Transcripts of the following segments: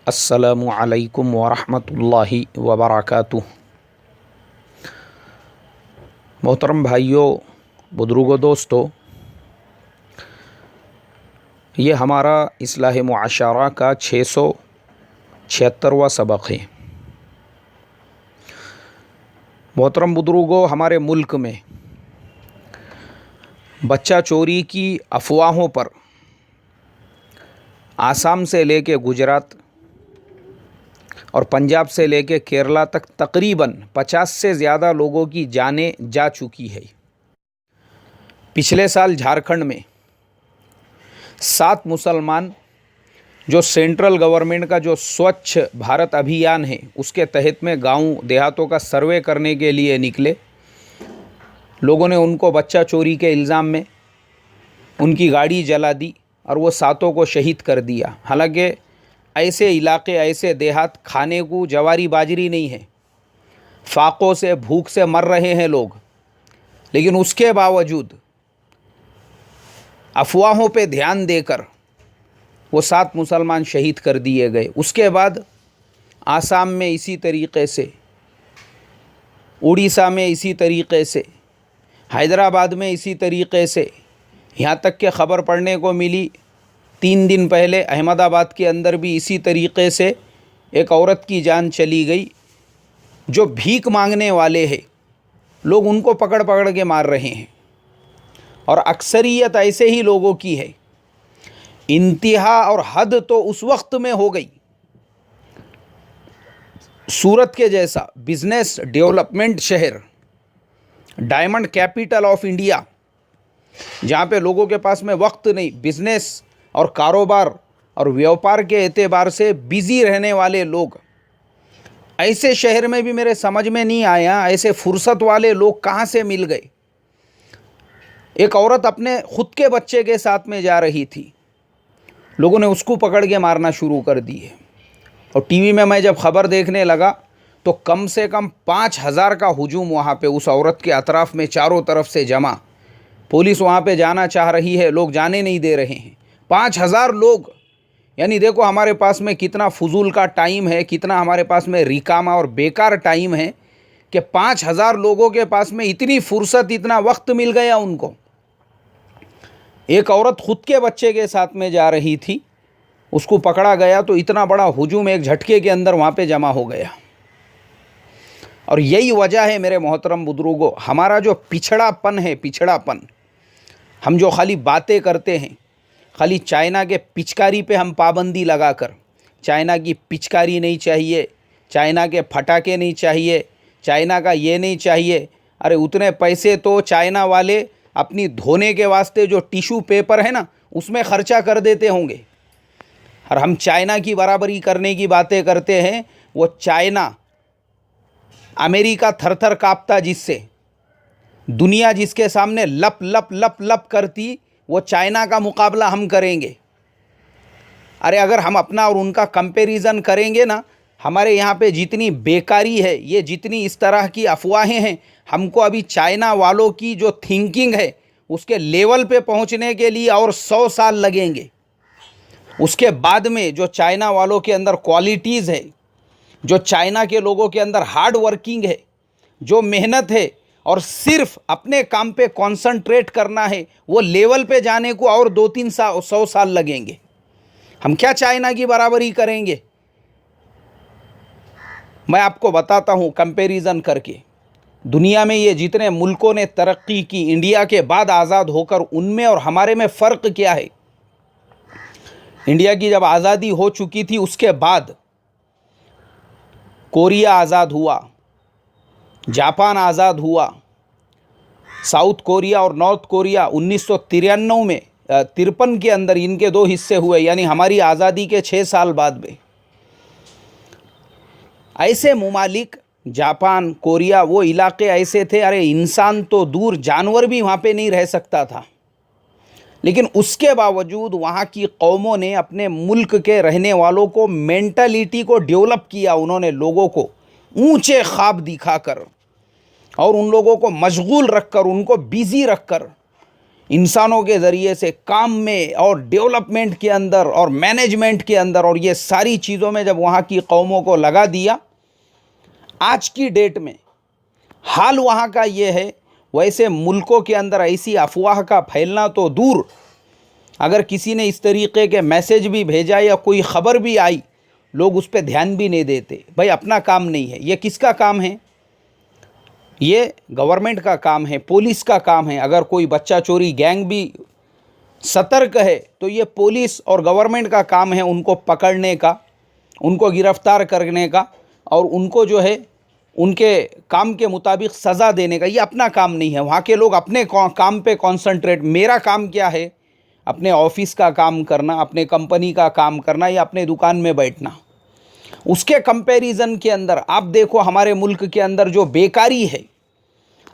अस्सलामु अलैकुम वरहमतुल्लाहि वबरकातुह। मोहतरम भाइयों, बुजुर्गों, दोस्तों, ये हमारा इस्लाह मुआशरा का 676वां सबक है। मोहतरम बुजुर्गों, हमारे मुल्क में बच्चा चोरी की अफवाहों पर आसाम से लेके गुजरात और पंजाब से लेके केरला तक तकरीबन 50 से ज़्यादा लोगों की जानें जा चुकी है। पिछले साल झारखंड में 7 मुसलमान जो सेंट्रल गवर्नमेंट का जो स्वच्छ भारत अभियान है उसके तहत में गांव देहातों का सर्वे करने के लिए निकले। लोगों ने उनको बच्चा चोरी के इल्ज़ाम में उनकी गाड़ी जला दी और वो 7 को शहीद कर दिया। हालांकि ऐसे इलाके, ऐसे देहात खाने को जवारी बाजरी नहीं है, फाकों से भूख से मर रहे हैं लोग, लेकिन उसके बावजूद अफवाहों पे ध्यान देकर वो 7 मुसलमान शहीद कर दिए गए। उसके बाद आसाम में इसी तरीक़े से, उड़ीसा में इसी तरीक़े से, हैदराबाद में इसी तरीक़े से, यहाँ तक के ख़बर पढ़ने को मिली 3 दिन पहले अहमदाबाद के अंदर भी इसी तरीक़े से एक औरत की जान चली गई। जो भीख मांगने वाले हैं लोग उनको पकड़ पकड़ के मार रहे हैं और अक्सरियत ऐसे ही लोगों की है। इंतहा और हद तो उस वक्त में हो गई। सूरत के जैसा बिजनेस डेवलपमेंट शहर, डायमंड कैपिटल ऑफ इंडिया, जहाँ पे लोगों के पास में वक्त नहीं, बिजनेस और कारोबार और व्यापार के एतबार से बिज़ी रहने वाले लोग, ऐसे शहर में भी मेरे समझ में नहीं आया ऐसे फुर्सत वाले लोग कहाँ से मिल गए। एक औरत अपने खुद के बच्चे के साथ में जा रही थी, लोगों ने उसको पकड़ के मारना शुरू कर दिए। और टीवी में मैं जब ख़बर देखने लगा तो कम से कम 5000 का हुजूम वहाँ पे उस औरत के अतराफ़ में चारों तरफ से जमा। पुलिस वहाँ पे जाना चाह रही है, लोग जाने नहीं दे रहे हैं। 5000 लोग, यानी देखो हमारे पास में कितना फजूल का टाइम है, कितना हमारे पास में रिकामा और बेकार टाइम है कि 5000 लोगों के पास में इतनी फुर्सत, इतना वक्त मिल गया उनको। एक औरत खुद के बच्चे के साथ में जा रही थी, उसको पकड़ा गया तो इतना बड़ा हुजूम एक झटके के अंदर वहाँ पे जमा हो गया। और यही वजह है मेरे मोहतरम बुजुर्गों, हमारा जो पिछड़ापन है, पिछड़ापन, हम जो खाली बातें करते हैं, खाली चाइना के पिचकारी पे हम पाबंदी लगाकर, चाइना की पिचकारी नहीं चाहिए, चाइना के फटाके नहीं चाहिए, चाइना का ये नहीं चाहिए। अरे उतने पैसे तो चाइना वाले अपनी धोने के वास्ते जो टिश्यू पेपर है ना उसमें ख़र्चा कर देते होंगे। और हम चाइना की बराबरी करने की बातें करते हैं। वो चाइना, अमेरिका थर थर काँपता जिससे, दुनिया जिसके सामने लप लप लप लप करती, वो चाइना का मुकाबला हम करेंगे। अरे अगर हम अपना और उनका कंपैरिजन करेंगे ना, हमारे यहाँ पे जितनी बेकारी है, ये जितनी इस तरह की अफवाहें हैं, हमको अभी चाइना वालों की जो थिंकिंग है उसके लेवल पे पहुँचने के लिए और 100 साल लगेंगे। उसके बाद में जो चाइना वालों के अंदर क्वालिटीज़ है, जो चाइना के लोगों के अंदर हार्ड वर्किंग है, जो मेहनत है और सिर्फ अपने काम पे कंसंट्रेट करना है, वो लेवल पे जाने को और 2-300 साल लगेंगे। हम क्या चाइना की बराबरी करेंगे? मैं आपको बताता हूँ कंपैरिजन करके। दुनिया में ये जितने मुल्कों ने तरक्की की इंडिया के बाद आज़ाद होकर, उनमें और हमारे में फ़र्क क्या है? इंडिया की जब आज़ादी हो चुकी थी उसके बाद कोरिया आज़ाद हुआ, जापान आज़ाद हुआ, साउथ कोरिया और नॉर्थ कोरिया 1993 में 53 के अंदर इनके 2 हिस्से हुए, यानी हमारी आज़ादी के 6 साल बाद में। ऐसे मुमालिक, जापान, कोरिया, वो इलाके ऐसे थे, अरे इंसान तो दूर, जानवर भी वहाँ पे नहीं रह सकता था। लेकिन उसके बावजूद वहाँ की कौमों ने अपने मुल्क के रहने वालों को, मेंटालिटी को डेवलप किया। उन्होंने लोगों को ऊंचे ख्वाब दिखाकर और उन लोगों को मशगूल रखकर, उनको बिज़ी रखकर इंसानों के ज़रिए से काम में और डेवलपमेंट के अंदर और मैनेजमेंट के अंदर और ये सारी चीज़ों में जब वहाँ की कौमों को लगा दिया, आज की डेट में हाल वहाँ का ये है। वैसे मुल्कों के अंदर ऐसी अफवाह का फैलना तो दूर, अगर किसी ने इस तरीके के मैसेज भी भेजा या कोई ख़बर भी आई, लोग उस पर ध्यान भी नहीं देते। भाई अपना काम नहीं है, ये किसका काम है? ये गवर्नमेंट का काम है, पुलिस का काम है। अगर कोई बच्चा चोरी गैंग भी सतर्क है तो ये पुलिस और गवर्नमेंट का काम है उनको पकड़ने का, उनको गिरफ्तार करने का और उनको जो है उनके काम के मुताबिक सज़ा देने का। ये अपना काम नहीं है। वहाँ के लोग अपने काम पे कॉन्संट्रेट, मेरा काम क्या है? अपने ऑफिस का काम करना, अपने कंपनी का काम करना या अपने दुकान में बैठना। उसके कंपैरिजन के अंदर आप देखो हमारे मुल्क के अंदर जो बेकारी है,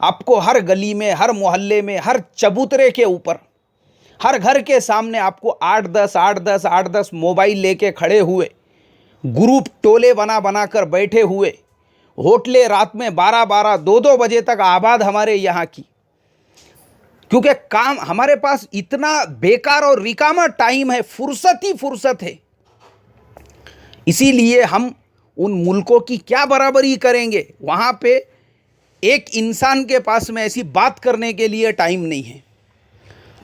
आपको हर गली में, हर मोहल्ले में, हर चबूतरे के ऊपर, हर घर के सामने आपको 8-10 मोबाइल लेके खड़े हुए, ग्रुप टोले बना कर बैठे हुए, होटलें रात में 12-12, 2-2 बजे तक आबाद हमारे यहाँ की। क्योंकि काम हमारे पास इतना बेकार और रिकामा टाइम है, फुर्सत ही फुर्सत है। इसीलिए हम उन मुल्कों की क्या बराबरी करेंगे? वहाँ पे एक इंसान के पास में ऐसी बात करने के लिए टाइम नहीं है।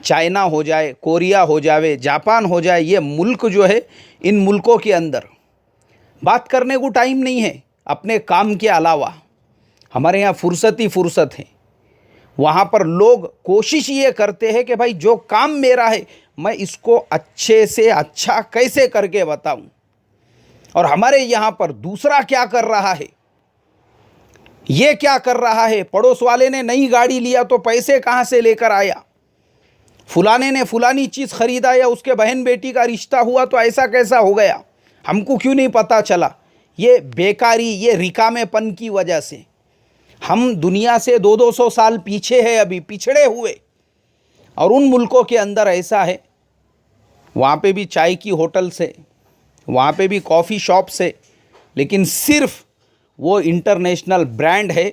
चाइना हो जाए, कोरिया हो जाए, जापान हो जाए, ये मुल्क जो है, इन मुल्कों के अंदर बात करने को टाइम नहीं है अपने काम के अलावा। हमारे यहाँ फुर्सत ही फुर्सत है। वहाँ पर लोग कोशिश ये करते हैं कि भाई जो काम मेरा है मैं इसको अच्छे से अच्छा कैसे करके बताऊं। और हमारे यहाँ पर दूसरा क्या कर रहा है, ये क्या कर रहा है, पड़ोस वाले ने नई गाड़ी लिया तो पैसे कहाँ से लेकर आया, फुलाने ने फुलानी चीज़ खरीदा या उसके बहन बेटी का रिश्ता हुआ तो ऐसा कैसा हो गया, हमको क्यों नहीं पता चला। ये बेकारी, ये रिकामेपन की वजह से हम दुनिया से 200-200 साल पीछे है, अभी पिछड़े हुए। और उन मुल्कों के अंदर ऐसा है, वहाँ पे भी चाय की होटल से, वहाँ पे भी कॉफ़ी शॉप से, लेकिन सिर्फ वो इंटरनेशनल ब्रांड है,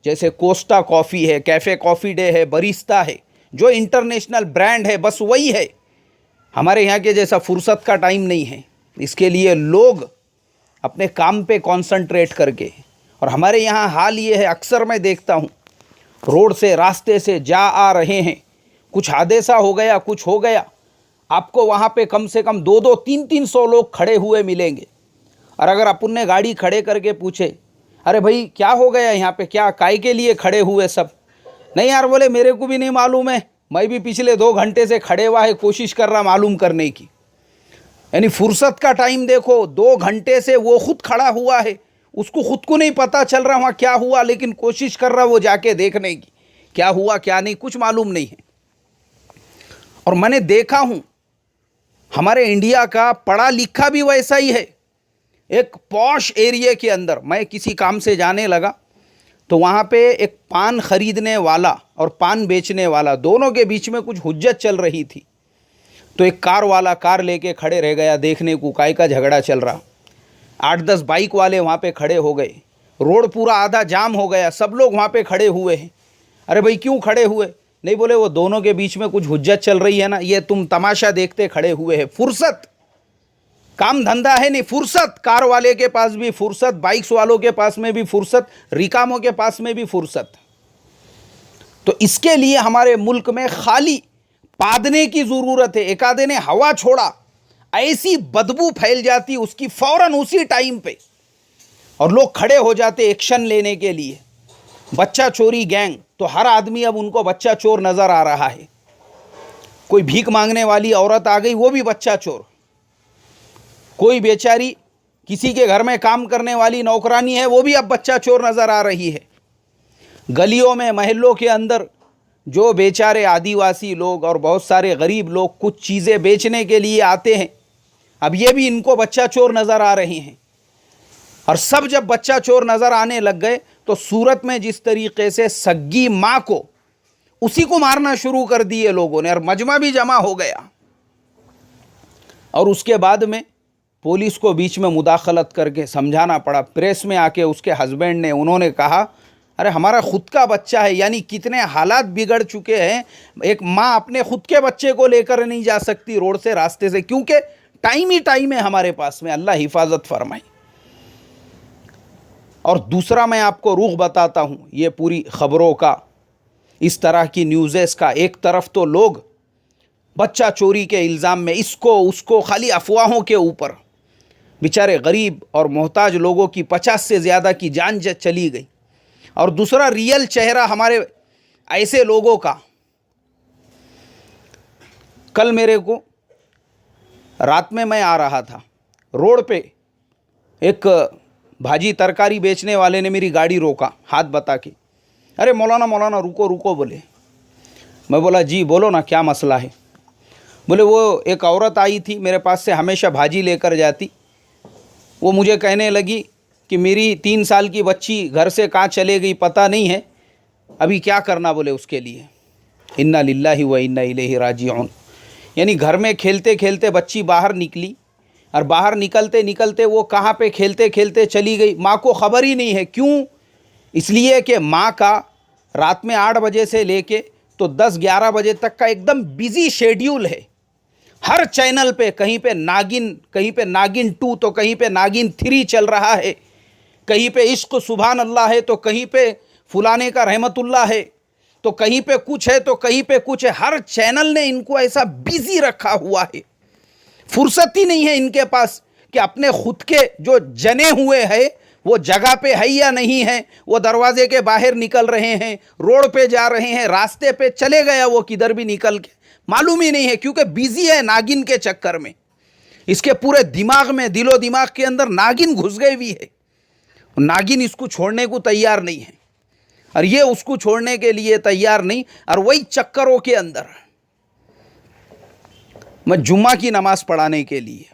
जैसे कोस्टा कॉफ़ी है, कैफ़े कॉफ़ी डे है, बरिस्ता है, जो इंटरनेशनल ब्रांड है बस वही है। हमारे यहाँ के जैसा फुर्सत का टाइम नहीं है। इसके लिए लोग अपने काम पे कंसंट्रेट करके, और हमारे यहाँ हाल ये है, अक्सर मैं देखता हूँ रोड से, रास्ते से जा आ रहे हैं, कुछ हादसा हो गया, कुछ हो गया, आपको वहाँ पे कम से कम 2-2, 300 लोग खड़े हुए मिलेंगे। और अगर अपन ने गाड़ी खड़े करके पूछे, अरे भाई क्या हो गया यहाँ पे, क्या काय के लिए खड़े हुए सब? नहीं यार, बोले मेरे को भी नहीं मालूम है, मैं भी पिछले 2 घंटे से खड़े हुआ है, कोशिश कर रहा मालूम करने की। यानी फुर्सत का टाइम देखो, 2 घंटे से वो खुद खड़ा हुआ है, उसको खुद को नहीं पता चल रहा वहाँ क्या हुआ, लेकिन कोशिश कर रहा वो जाके देखने की क्या हुआ क्या नहीं, कुछ मालूम नहीं है। और मैंने देखा हूँ हमारे इंडिया का पढ़ा लिखा भी वैसा ही है। एक पॉश एरिया के अंदर मैं किसी काम से जाने लगा तो वहाँ पे एक पान खरीदने वाला और पान बेचने वाला, दोनों के बीच में कुछ हुज्जत चल रही थी। तो एक कार वाला कार लेके खड़े रह गया देखने को काय का झगड़ा चल रहा। 8-10 बाइक वाले वहाँ पे खड़े हो गए, रोड पूरा आधा जाम हो गया, सब लोग वहाँ पे खड़े हुए हैं। अरे भाई क्यों खड़े हुए? नहीं, बोले वो दोनों के बीच में कुछ हुज्जत चल रही है ना, ये तुम तमाशा देखते खड़े हुए हैं। फुर्सत, काम धंधा है नहीं, फुर्सत कार वाले के पास भी फुर्सत, बाइक्स वालों के पास में भी फुर्सत, रिकामों के पास में भी फुर्सत। तो इसके लिए हमारे मुल्क में खाली पादने की ज़रूरत है। एक आधे ने हवा छोड़ा, ऐसी बदबू फैल जाती उसकी फौरन उसी टाइम पे, और लोग खड़े हो जाते एक्शन लेने के लिए। बच्चा चोरी गैंग, तो हर आदमी अब उनको बच्चा चोर नज़र आ रहा है। कोई भीख मांगने वाली औरत आ गई, वो भी बच्चा चोर। कोई बेचारी किसी के घर में काम करने वाली नौकरानी है, वो भी अब बच्चा चोर नज़र आ रही है। गलियों में, महल्लों के अंदर जो बेचारे आदिवासी लोग और बहुत सारे गरीब लोग कुछ चीज़ें बेचने के लिए आते हैं, अब ये भी इनको बच्चा चोर नज़र आ रहे हैं। और सब जब बच्चा चोर नज़र आने लग गए तो सूरत में जिस तरीके से सग्गी माँ को, उसी को मारना शुरू कर दिए लोगों ने, और मजमा भी जमा हो गया। और उसके बाद में पुलिस को बीच में मुदाखलत करके समझाना पड़ा। प्रेस में आके उसके हस्बैंड ने, उन्होंने कहा अरे हमारा खुद का बच्चा है, यानी कितने हालात बिगड़ चुके हैं। एक माँ अपने खुद के बच्चे को लेकर नहीं जा सकती रोड से, रास्ते से, क्योंकि टाइम ही टाइम है हमारे पास में। अल्लाह हिफाजत फरमाए। और दूसरा मैं आपको रुख बताता हूँ ये पूरी ख़बरों का, इस तरह की न्यूज़ेस का। एक तरफ तो लोग बच्चा चोरी के इल्ज़ाम में इसको उसको, खाली अफवाहों के ऊपर बेचारे गरीब और मोहताज लोगों की 50 से ज़्यादा की जान चली गई। और दूसरा रियल चेहरा हमारे ऐसे लोगों का। कल मेरे को रात में मैं आ रहा था, रोड पे एक भाजी तरकारी बेचने वाले ने मेरी गाड़ी रोका हाथ बता के। अरे मौलाना मौलाना रुको रुको बोले। मैं बोला जी बोलो ना, क्या मसला है। बोले वो एक औरत आई थी मेरे पास से, हमेशा भाजी लेकर जाती। वो मुझे कहने लगी कि मेरी 3 साल की बच्ची घर से कहाँ चले गई पता नहीं है, अभी क्या करना बोले उसके लिए। इन्ना लिल्लाहि व इन्ना इलैहि राजिऊन। यानी घर में खेलते खेलते बच्ची बाहर निकली, और बाहर निकलते निकलते वो कहाँ पे खेलते खेलते चली गई, माँ को ख़बर ही नहीं है। क्यों? इसलिए कि माँ का रात में 8 बजे से लेके तो 10-11 बजे तक का एकदम बिज़ी शेड्यूल है। हर चैनल पे कहीं पे नागिन 2 तो कहीं पे नागिन 3 चल रहा है, कहीं पे इश्क सुभान अल्लाह है तो कहीं पे फुलाने का रहमतुल्लाह है, तो कहीं पे कुछ है तो कहीं पे कुछ है। हर चैनल ने इनको ऐसा बिजी रखा हुआ है, फुर्सत ही नहीं है इनके पास कि अपने खुद के जो जने हुए हैं वो जगह पे है या नहीं है। वो दरवाजे के बाहर निकल रहे हैं, रोड पे जा रहे हैं, रास्ते पे चले गया वो किधर भी निकल के, मालूम ही नहीं है, क्योंकि बिजी है नागिन के चक्कर में। इसके पूरे दिमाग में, दिलो दिमाग के अंदर नागिन घुस गई हुई है। नागिन इसको छोड़ने को तैयार नहीं है, और ये उसको छोड़ने के लिए तैयार नहीं। और वही चक्करों के अंदर मैं जुम्मा की नमाज पढ़ाने के लिए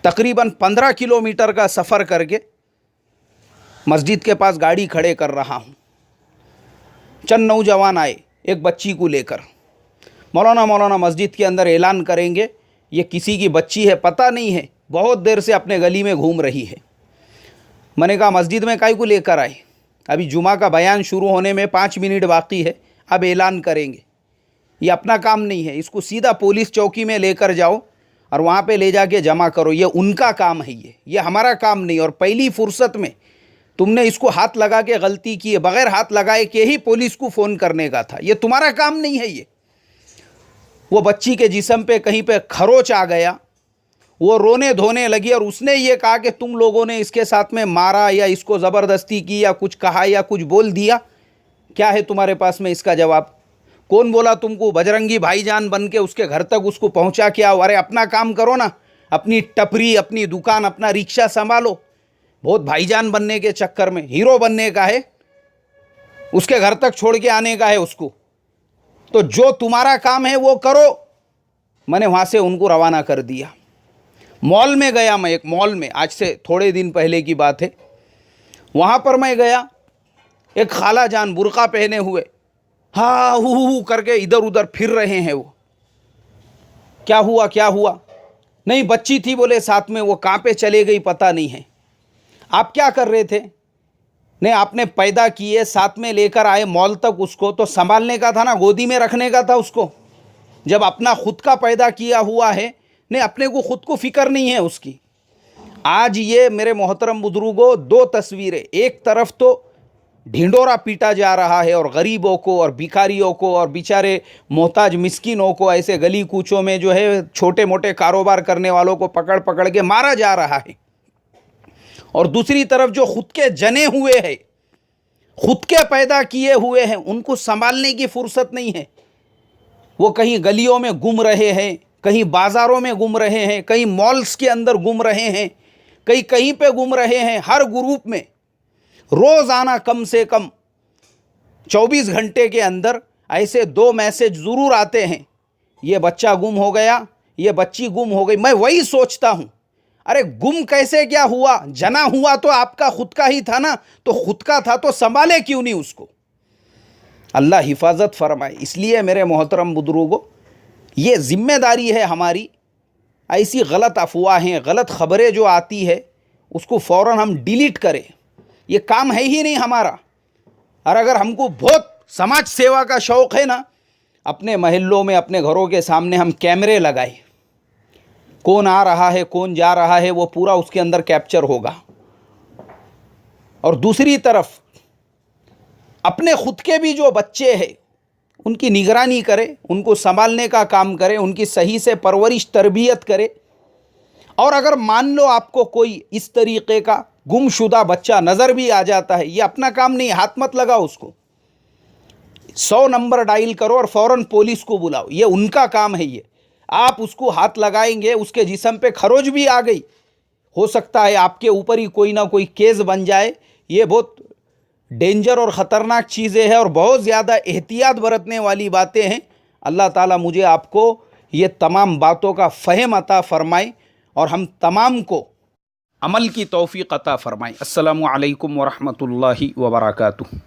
तकरीबन 15 किलोमीटर का सफ़र करके मस्जिद के पास गाड़ी खड़े कर रहा हूँ। चंद नौजवान आए एक बच्ची को लेकर। मौलाना मौलाना मस्जिद के अंदर ऐलान करेंगे, ये किसी की बच्ची है पता नहीं है, बहुत देर से अपने गली में घूम रही है। मैंने कहा मस्जिद में काहे को लेकर आए, अभी जुमा का बयान शुरू होने में 5 मिनट बाकी है, अब ऐलान करेंगे। ये अपना काम नहीं है, इसको सीधा पुलिस चौकी में लेकर जाओ और वहाँ पे ले जाके जमा करो, ये उनका काम है, ये हमारा काम नहीं। और पहली फुर्सत में तुमने इसको हाथ लगा के गलती की है, बगैर हाथ लगाए के ही पुलिस को फ़ोन करने का था, ये तुम्हारा काम नहीं है। ये वो बच्ची के जिस्म पे कहीं पे खरोच आ गया, वो रोने धोने लगी, और उसने ये कहा कि तुम लोगों ने इसके साथ में मारा या इसको ज़बरदस्ती की या कुछ कहा या कुछ बोल दिया, क्या है तुम्हारे पास में इसका जवाब? कौन बोला तुमको? बजरंगी भाईजान बन के उसके घर तक उसको पहुंचा के आओ। अरे अपना काम करो ना, अपनी टपरी, अपनी दुकान, अपना रिक्शा संभालो। बहुत भाईजान बनने के चक्कर में, हीरो बनने का है, उसके घर तक छोड़ के आने का है उसको। तो जो तुम्हारा काम है वो करो। मैंने वहाँ से उनको रवाना कर दिया। मॉल में गया मैं, एक मॉल में, आज से थोड़े दिन पहले की बात है। वहाँ पर मैं गया, एक खाला जान बुर्का पहने हुए हाँ हु करके इधर उधर फिर रहे हैं। वो क्या हुआ क्या हुआ? नहीं बच्ची थी बोले साथ में, वो कहाँ पे चले गई पता नहीं है। आप क्या कर रहे थे? नहीं आपने पैदा किए, साथ में लेकर आए मॉल तक, उसको तो संभालने का था ना, गोदी में रखने का था उसको। जब अपना खुद का पैदा किया हुआ है, नहीं अपने को खुद को फिक्र नहीं है उसकी। आज ये मेरे मोहतरम बुजुर्गों 2 तस्वीरें, एक तरफ तो ढिंडोरा पीटा जा रहा है और गरीबों को और भिखारियों को और बेचारे मोहताज मिस्किनों को, ऐसे गली कूचों में जो है छोटे मोटे कारोबार करने वालों को पकड़ पकड़ के मारा जा रहा है। और दूसरी तरफ जो खुद के जने हुए हैं, खुद के पैदा किए हुए हैं, उनको संभालने की फुर्सत नहीं है। वो कहीं गलियों में घूम रहे हैं, कहीं बाज़ारों में घूम रहे हैं, कहीं मॉल्स के अंदर घूम रहे हैं, कहीं कहीं पे घूम रहे हैं। हर ग्रुप में रोज़ाना कम से कम 24 घंटे के अंदर ऐसे 2 मैसेज ज़रूर आते हैं, ये बच्चा गुम हो गया, ये बच्ची गुम हो गई। मैं वही सोचता हूँ, अरे गुम कैसे क्या हुआ? जना हुआ तो आपका खुद का ही था ना, तो खुद का था तो संभाले क्यों नहीं उसको? अल्लाह हिफाजत फरमाए। इसलिए मेरे मोहतरम बुजुर्गों, ये जिम्मेदारी है हमारी, ऐसी गलत अफवाहें, गलत ख़बरें जो आती है उसको फ़ौरन हम डिलीट करें। ये काम है ही नहीं हमारा। और अगर हमको बहुत समाज सेवा का शौक़ है ना, अपने महल्लों में अपने घरों के सामने हम कैमरे लगाए, कौन आ रहा है कौन जा रहा है वो पूरा उसके अंदर कैप्चर होगा। और दूसरी तरफ अपने खुद के भी जो बच्चे हैं उनकी निगरानी करे, उनको संभालने का काम करे, उनकी सही से परवरिश तरबियत करे। और अगर मान लो आपको कोई इस तरीक़े का गुमशुदा बच्चा नज़र भी आ जाता है, ये अपना काम नहीं, हाथ मत लगाओ उसको, 100 नंबर डायल करो और फ़ौरन पुलिस को बुलाओ, ये उनका काम है। ये आप उसको हाथ लगाएंगे, उसके जिस्म पे खरोच भी आ गई, हो सकता है आपके ऊपर ही कोई ना कोई केस बन जाए। ये बहुत डेंजर और ख़तरनाक चीज़ें हैं और बहुत ज़्यादा एहतियात बरतने वाली बातें हैं। अल्लाह ताला मुझे आपको ये तमाम बातों का फ़हम अता फ़रमाए और हम तमाम को अमल की तौफ़ीक़ अता फ़रमाए। अस्सलामु अलैकुम व रहमतुल्लाहि व बरकातुहू।